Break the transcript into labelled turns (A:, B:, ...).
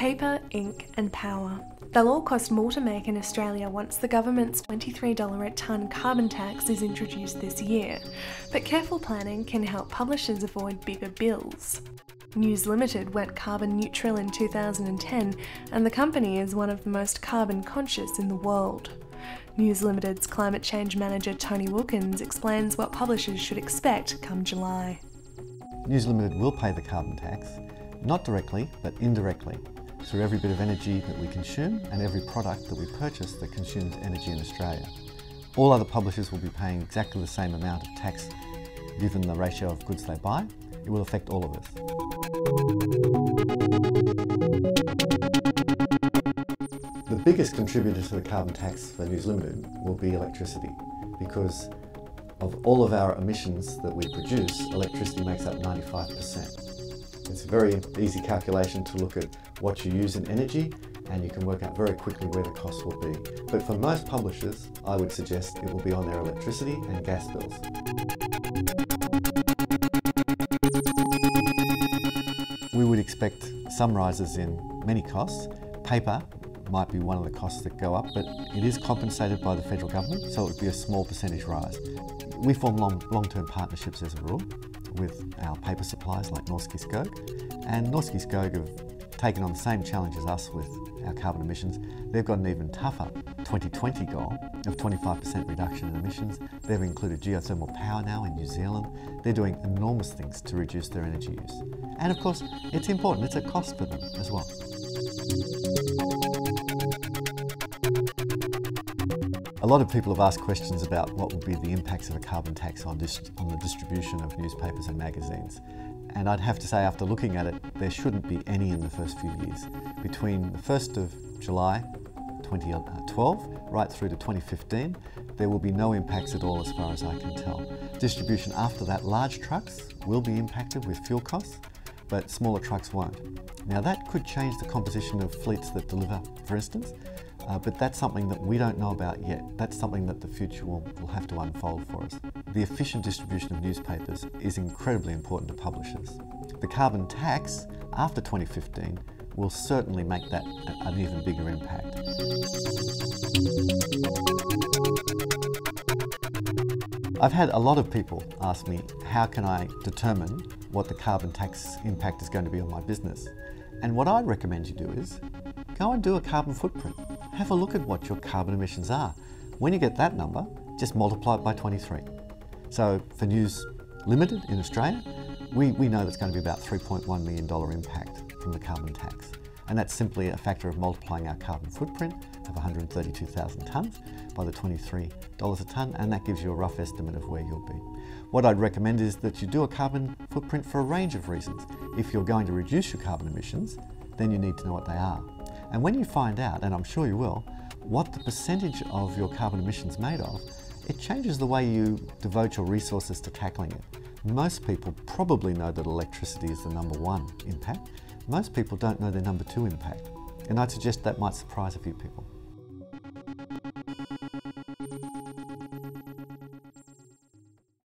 A: Paper, ink and power. They'll all cost more to make in Australia once the government's $23 a tonne carbon tax is introduced this year, but careful planning can help publishers avoid bigger bills. News Limited went carbon neutral in 2010, and the company is one of the most carbon conscious in the world. News Limited's climate change manager Tony Wilkins explains what publishers should expect come July.
B: News Limited will pay the carbon tax, not directly but indirectly, through every bit of energy that we consume and every product that we purchase that consumes energy in Australia. All other publishers will be paying exactly the same amount of tax given the ratio of goods they buy. It will affect all of us. The biggest contributor to the carbon tax for News Limited will be electricity, because of all of our emissions that we produce, electricity makes up 95%. It's a very easy calculation to look at what you use in energy, and you can work out very quickly where the costs will be. But for most publishers, I would suggest it will be on their electricity and gas bills. We would expect some rises in many costs. Paper might be one of the costs that go up, but it is compensated by the federal government, so it would be a small percentage rise. We form long-term partnerships as a rule with our paper suppliers like Norske Skog, and Norske Skog have taken on the same challenge as us with our carbon emissions. They've got an even tougher 2020 goal of 25% reduction in emissions. They've included geothermal power now in New Zealand. They're doing enormous things to reduce their energy use. And of course, it's important, it's a cost for them as well. A lot of people have asked questions about what would be the impacts of a carbon tax on the distribution of newspapers and magazines. And I'd have to say, after looking at it, there shouldn't be any in the first few years. Between the 1st of July 2012 right through to 2015, there will be no impacts at all as far as I can tell. Distribution after that, large trucks will be impacted with fuel costs, but smaller trucks won't. Now that could change the composition of fleets that deliver, for instance, but that's something that we don't know about yet. That's something that the future will have to unfold for us. The efficient distribution of newspapers is incredibly important to publishers. The carbon tax after 2015 will certainly make that an even bigger impact. I've had a lot of people ask me, how can I determine what the carbon tax impact is going to be on my business? And what I'd recommend you do is go and do a carbon footprint. Have a look at what your carbon emissions are. When you get that number, just multiply it by 23. So for News Limited in Australia, we know that's going to be about $3.1 million impact from the carbon tax. And that's simply a factor of multiplying our carbon footprint of 132,000 tonnes by the $23 a tonne, and that gives you a rough estimate of where you'll be. What I'd recommend is that you do a carbon footprint for a range of reasons. If you're going to reduce your carbon emissions, then you need to know what they are. And when you find out, and I'm sure you will, what the percentage of your carbon emissions made of, it changes the way you devote your resources to tackling it. Most people probably know that electricity is the #1 impact. Most people don't know their #2 impact. And I'd suggest that might surprise a few people.